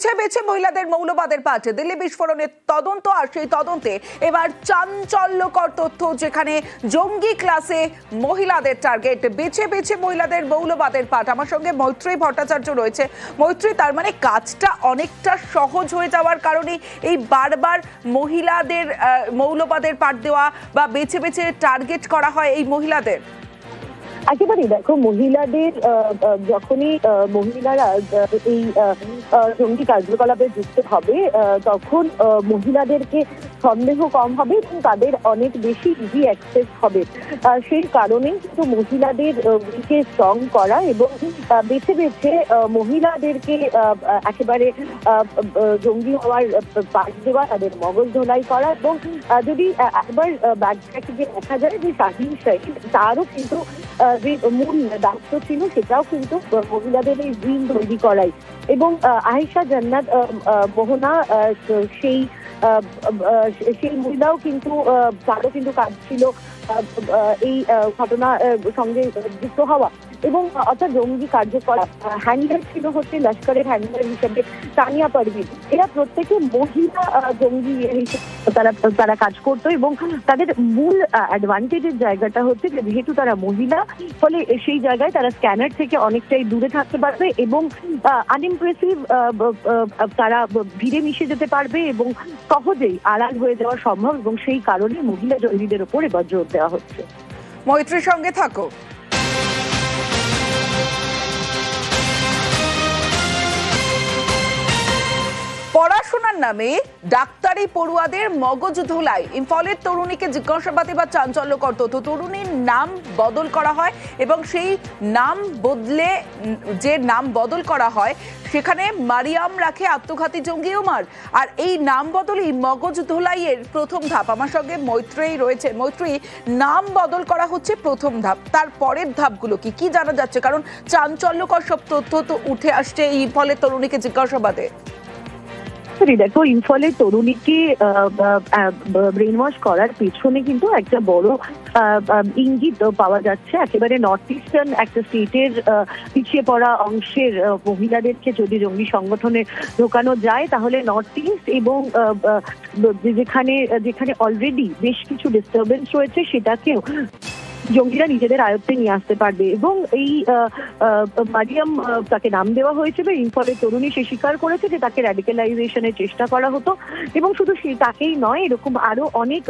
বেছে মহিলাদের মৌলবাদের পাঠে দিল্লি বিস্ফোরণের তদন্ত, আর সেই তদন্তে এবার চাঞ্চল্যকর তথ্য, যেখানে জঙ্গি ক্লাসে মহিলাদের টার্গেট। বেছে বেছে মহিলাদের মৌলবাদের পাঠ। আমার সঙ্গে মৈত্রী ভট্টাচার্য রয়েছে। মৈত্রী, তার মানে কাজটা অনেকটা সহজ হয়ে যাওয়ার কারণে এই বারবার মহিলাদের মৌলবাদের পাঠ দেওয়া বা বেছে বেছে টার্গেট করা হয় এই মহিলাদের। একেবারেই দেখো, মহিলাদের যখনই মহিলারা এই জঙ্গি কার্যকলাপে যুক্ত হবে তখন মহিলাদেরকে সন্দেহ কম হবে এবং তাদের অনেক বেশি ইজি অ্যাক্সেস হবে। সেই কারণেই কিন্তু মহিলাদের উইকে স্ট্রং করা এবং বেছে বেছে মহিলাদেরকে একেবারে জঙ্গি হওয়ার পাঠ দেওয়া, তাদের মগজ ধোলাই করা। এবং যদি একবার ব্যাকট্র্যাকে দেখা যায় যে শাহিন শাহিন তারও কিন্তু যে মূল দায়িত্ব ছিল সেটাও কিন্তু মহিলাদের এই জিন তৈরি করাই। এবং আয়েশা জান্নাত মোহনা সেই মহিলাও কিন্তু তারও কিন্তু কাজ ছিল এই ঘটনার সঙ্গে যুক্ত হওয়া। এবং অর্থাৎ জঙ্গি কার্যকলাপ হ্যান্ডলার ছিল হচ্ছে লস্করের হ্যান্ডলার হিসেবে তানিয়া পারভিন। এরা প্রত্যেকে মহিলা জঙ্গি হিসেবে তারা কাজ করতো এবং তাদের মূল অ্যাডভান্টেজের জায়গাটা হচ্ছে যে যেহেতু তারা মহিলা, ফলে সেই জায়গায় তারা স্ক্যানার থেকে অনেকটাই দূরে থাকতে পারবে এবং আনইমপ্রেসিভ তারা ভিড়ে মিশে যেতে পারবে এবং সহজেই আড়াল হয়ে যাওয়া সম্ভব। এবং সেই কারণে মহিলা জঙ্গিদের উপর এবার জোর দেওয়া হচ্ছে। মৈত্রীর সঙ্গে থাকো। পড়াশোনার নামে ডাক্তারি পড়ুয়াদের মগজ ধোলাই। ইম্ফলের তরুণীকে জিজ্ঞাসাবাদে বা চাঞ্চল্যকর তথ্য, তরুণীর নাম বদল করা হয় এবং সেই নাম বদলে যে নাম বদল করা হয় সেখানে মারিয়াম রাখে আত্মঘাতী জঙ্গি উমার। আর এই নাম বদলই মগজ ধোলাইয়ের প্রথম ধাপ। আমার সঙ্গে মৈত্রী রয়েছে। মৈত্রী, নাম বদল করা হচ্ছে প্রথম ধাপ, তার পরের ধাপগুলো কি কি জানা যাচ্ছে? কারণ চাঞ্চল্যকর সব তথ্য তো উঠে আসছে এই ইম্ফলের তরুণীকে জিজ্ঞাসাবাদে। দেখো, ইম্ফলের তরুণীকে ব্রেন ওয়াশ করার পেছনে কিন্তু একটা বড় ইঙ্গিত পাওয়া যাচ্ছে। একেবারে নর্থ ইস্টার্ন একটা স্টেটের পিছিয়ে পড়া অংশের মহিলাদেরকে যদি জঙ্গি সংগঠনে ঢোকানো যায় তাহলে নর্থ ইস্ট এবং যেখানে অলরেডি বেশ কিছু ডিস্টারবেন্স রয়েছে সেটাকেও জঙ্গিরা নিজেদের আয়ত্তে নিয়ে আসতে পারবে। এবং এই মারিয়াম, তাকে নাম দেওয়া হয়েছে বা ইম্ফলের তরুণী সে স্বীকার করেছে যে তাকে র্যাডিক্যালাইজেশনের চেষ্টা করা হতো এবং শুধু তাকেই নয়, এরকম আরো অনেক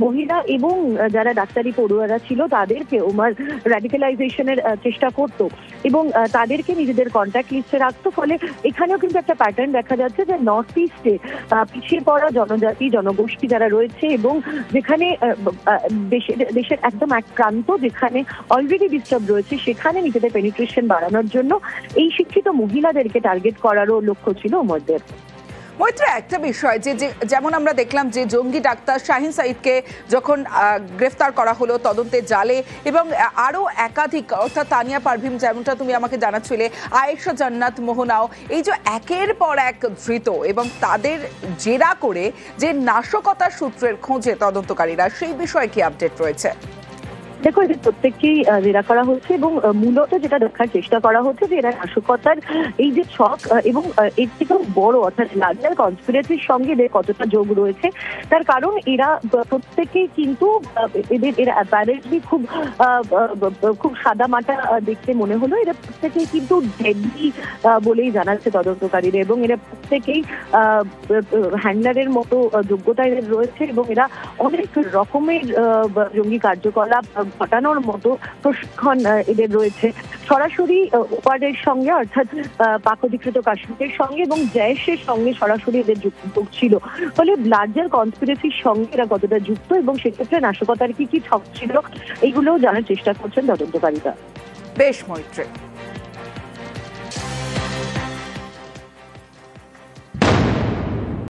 মহিলা এবং যারা ডাক্তারি পড়ুয়ারা ছিল তাদেরকে ওমার র্যাডিক্যালাইজেশনের চেষ্টা করতো এবং তাদেরকে নিজেদের কন্ট্যাক্ট লিস্টে রাখতো। ফলে এখানেও কিন্তু একটা প্যাটার্ন দেখা যাচ্ছে যে নর্থ ইস্টে পিছিয়ে পড়া জনজাতি জনগোষ্ঠী যারা রয়েছে এবং যেখানে দেশের একদম এক প্রান্ত যেখানে অলরেডি ডিস্টার্ব রয়েছে সেখানে নিজেদের পেনিট্রেশন বাড়ানোর জন্য এই শিক্ষিত মহিলাদেরকে টার্গেট করারও লক্ষ্য ছিল ওমরদের। মৈত্রী, একটা বিষয় যে যেমন আমরা দেখলাম যে জঙ্গি ডাক্তার শাহিন সাইদকে যখন গ্রেফতার করা হলো তদন্তের জালে, এবং আরও একাধিক, অর্থাৎ তানিয়া পারভিন যেমনটা তুমি আমাকে জানাচ্ছিলে, আয়েশা জান্নাত মোহনাও, এই যে একের পর এক ধৃত এবং তাদের জেরা করে যে নাশকতার সূত্রের খোঁজে তদন্তকারীরা, সেই বিষয়ে কি আপডেট রয়েছে? দেখো, এদের প্রত্যেককেই জেরা করা হচ্ছে এবং মূলত যেটা দেখার চেষ্টা করা হচ্ছে যে এরা নাশকতার এই যে ছক এবং এর থেকেও বড় অর্থাৎ লার্জার কনস্পিরেসির সঙ্গে এদের কতটা যোগ রয়েছে। তার কারণ এরা প্রত্যেকেই কিন্তু এরা অ্যাপারেন্টলি খুব সাদা মাটা দেখতে মনে হলো। এরা প্রত্যেকেই কিন্তু ডেডলি বলেই জানাচ্ছে তদন্তকারীরা এবং এরা প্রত্যেকেই হ্যান্ডলারের মতো যোগ্যতা এদের রয়েছে এবং এরা অনেক রকমের জঙ্গি কার্যকলাপ ঘটানোর মতো প্রশিক্ষণ এদের রয়েছে। সরাসরি ওপারের সঙ্গে অর্থাৎ পাক অধিকৃত কাশ্মীরের সঙ্গে এবং জয়েশের সঙ্গে সরাসরি এদের যুক্ত ছিল। ফলে লার্জার কনস্পিরেসির সঙ্গে এরা কতটা যুক্ত এবং সেক্ষেত্রে নাশকতার কি ছক ছিল এইগুলোও জানার চেষ্টা করছেন তদন্তকারীরা। বেশ মৈত্রী।